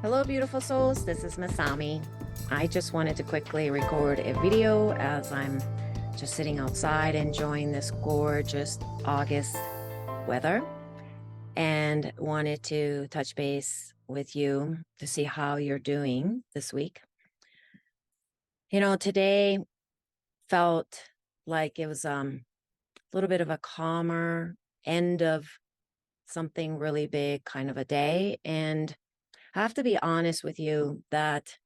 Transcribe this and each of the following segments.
Hello, beautiful souls. This is Masami. I just wanted to quickly record a video as I'm just sitting outside enjoying this gorgeous August weather and wanted to touch base with you to see how you're doing this week. Today felt like it was a little bit of a calmer end of something really big kind of a day. And I have to be honest with you that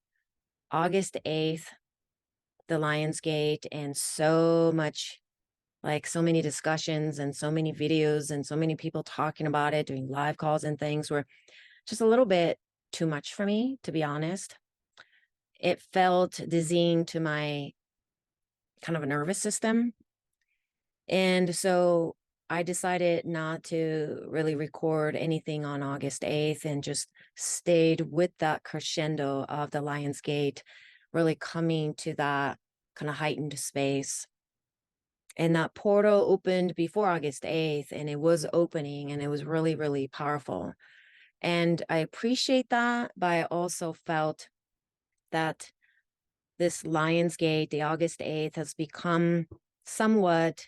August 8th, the Lionsgate, and so much, like so many discussions and so many videos and so many people talking about it, doing live calls and things were just a little bit too much for me, to be honest. It felt dizzying to my kind of a nervous system. And so I decided not to really record anything on August 8th and just stayed with that crescendo of the Lionsgate, really coming to that kind of heightened space. And that portal opened before August 8th, and it was opening, and it was really, really powerful. And I appreciate that, but I also felt that this Lionsgate, the August 8th, has become somewhat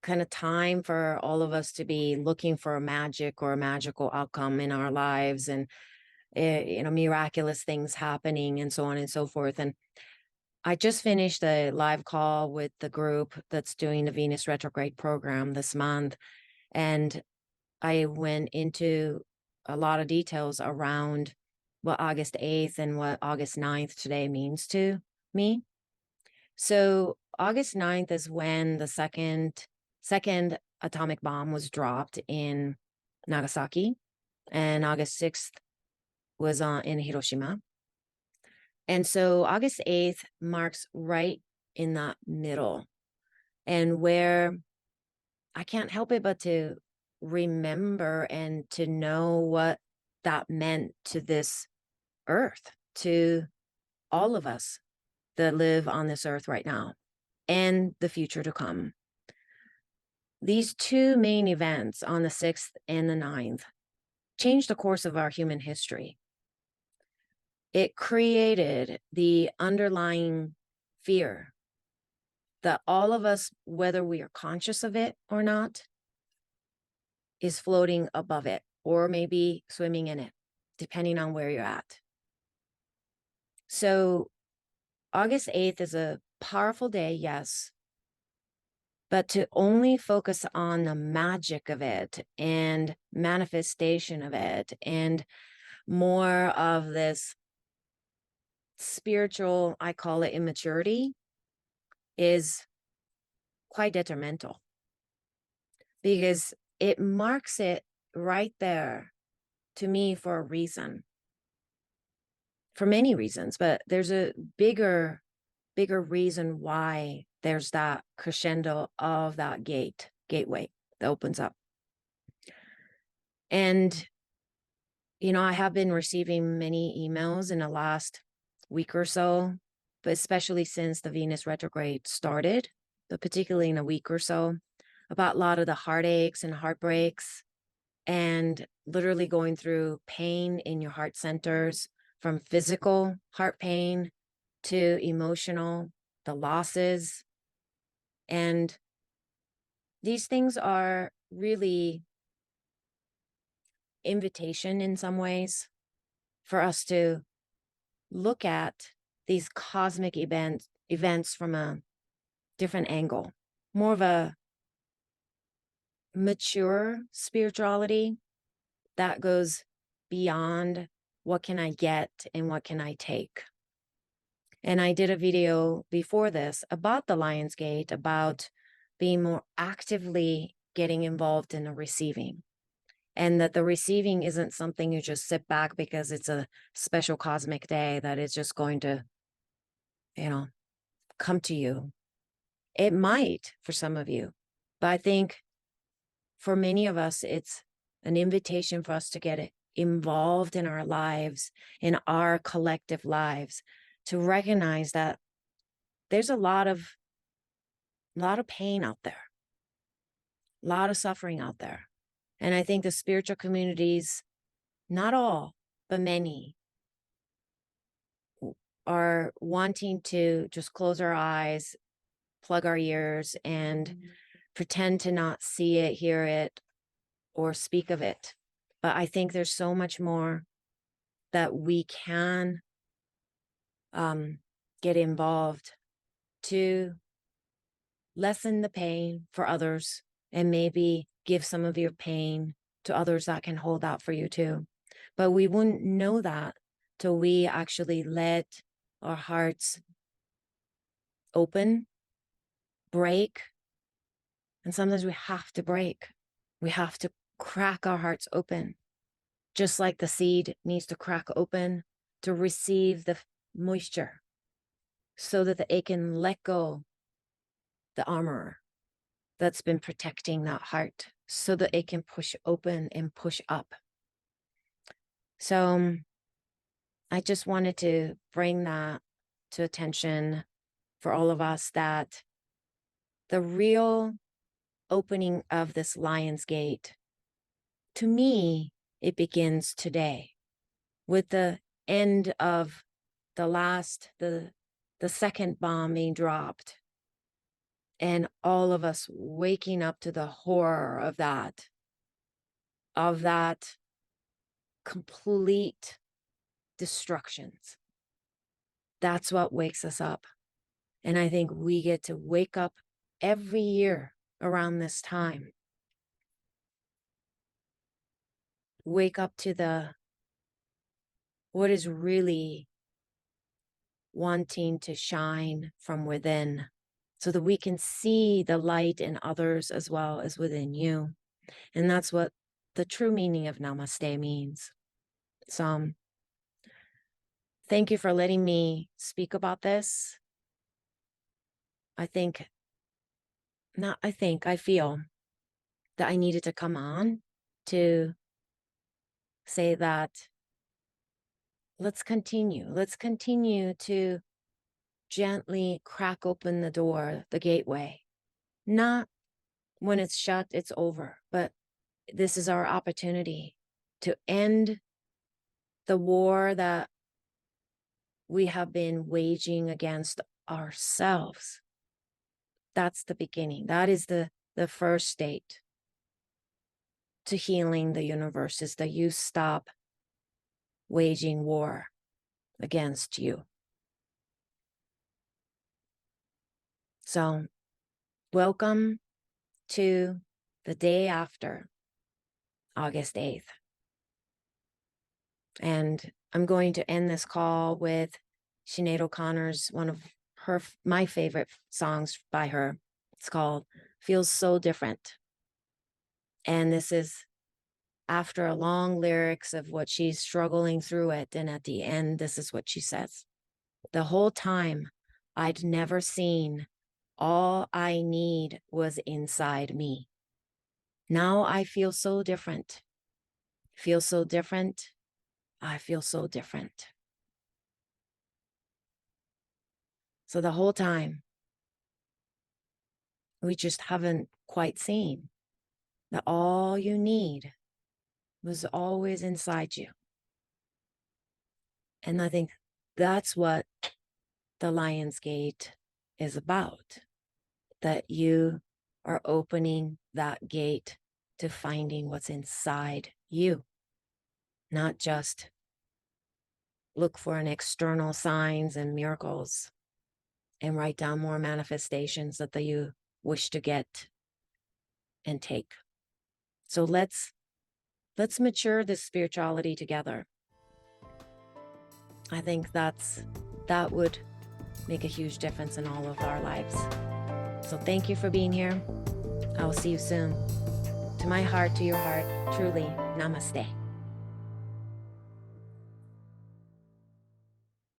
kind of time for all of us to be looking for a magic or a magical outcome in our lives and miraculous things happening and so on and so forth. And I just finished a live call with the group that's doing the Venus Retrograde program this month, and I went into a lot of details around what August 8th and what August 9th today means to me. So August 9th is when the second atomic bomb was dropped in Nagasaki, and August 6th was in Hiroshima. And so August 8th marks right in that middle, and where I can't help it but to remember and to know what that meant to this earth, to all of us that live on this earth right now and the future to come. These two main events on the 6th and the 9th changed the course of our human history. It created the underlying fear that all of us, whether we are conscious of it or not, is floating above it or maybe swimming in it, depending on where you're at. So August 8th is a powerful day, yes, but to only focus on the magic of it and manifestation of it and more of this spiritual, I call it immaturity, is quite detrimental because it marks it right there to me for a reason, for many reasons, but there's a bigger reason why there's that crescendo of that gateway that opens up. And, I have been receiving many emails in the last week or so, but especially since the Venus retrograde started, but particularly in a week or so, about a lot of the heartaches and heartbreaks and literally going through pain in your heart centers, from physical heart pain to emotional, the losses. And these things are really invitation in some ways for us to look at these cosmic events from a different angle, more of a mature spirituality that goes beyond what can I get and what can I take. And I did a video before this about the Lionsgate, about being more actively getting involved in the receiving, and that the receiving isn't something you just sit back because it's a special cosmic day that is just going to, come to you. It might for some of you, but I think for many of us, it's an invitation for us to get involved in our lives, in our collective lives, to recognize that there's a lot of pain out there, a lot of suffering out there. And I think the spiritual communities, not all, but many are wanting to just close our eyes, plug our ears, and pretend to not see it, hear it, or speak of it. But I think there's so much more that we can get involved to lessen the pain for others, and maybe give some of your pain to others that can hold that for you too. But we wouldn't know that till we actually let our hearts open, break. And sometimes we have to break. We have to crack our hearts open, just like the seed needs to crack open to receive the moisture so that it can let go the armor that's been protecting that heart, so that it can push open and push up. So I just wanted to bring that to attention for all of us, that the real opening of this Lion's Gate, to me, it begins today with the end of the second bomb being dropped, and all of us waking up to the horror of that complete destructions. That's what wakes us up. And I think we get to wake up every year around this time. Wake up to what is really wanting to shine from within, so that we can see the light in others as well as within you. And that's what the true meaning of Namaste means. So thank you for letting me speak about this. I feel that I needed to come on to say that let's continue to gently crack open the door, the gateway. Not when it's shut, it's over, but this is our opportunity to end the war that we have been waging against ourselves. That's the beginning. That is the first state to healing the universe, is that you stop waging war against you. So welcome to the day after August 8th. And I'm going to end this call with Sinead O'Connor's, one of my favorite songs by her. It's called Feels So Different. And this is after a long lyrics of what she's struggling through it. And at the end, this is what she says. The whole time I'd never seen all I need was inside me. Now I feel so different. Feel so different. I feel so different. So the whole time, we just haven't quite seen that all you need was always inside you. And I think that's what the Lion's Gate is about, that you are opening that gate to finding what's inside you, not just look for an external signs and miracles and write down more manifestations that you wish to get and take. So let's mature this spirituality together. I think that would make a huge difference in all of our lives. So thank you for being here. I will see you soon. To my heart, to your heart, truly, namaste.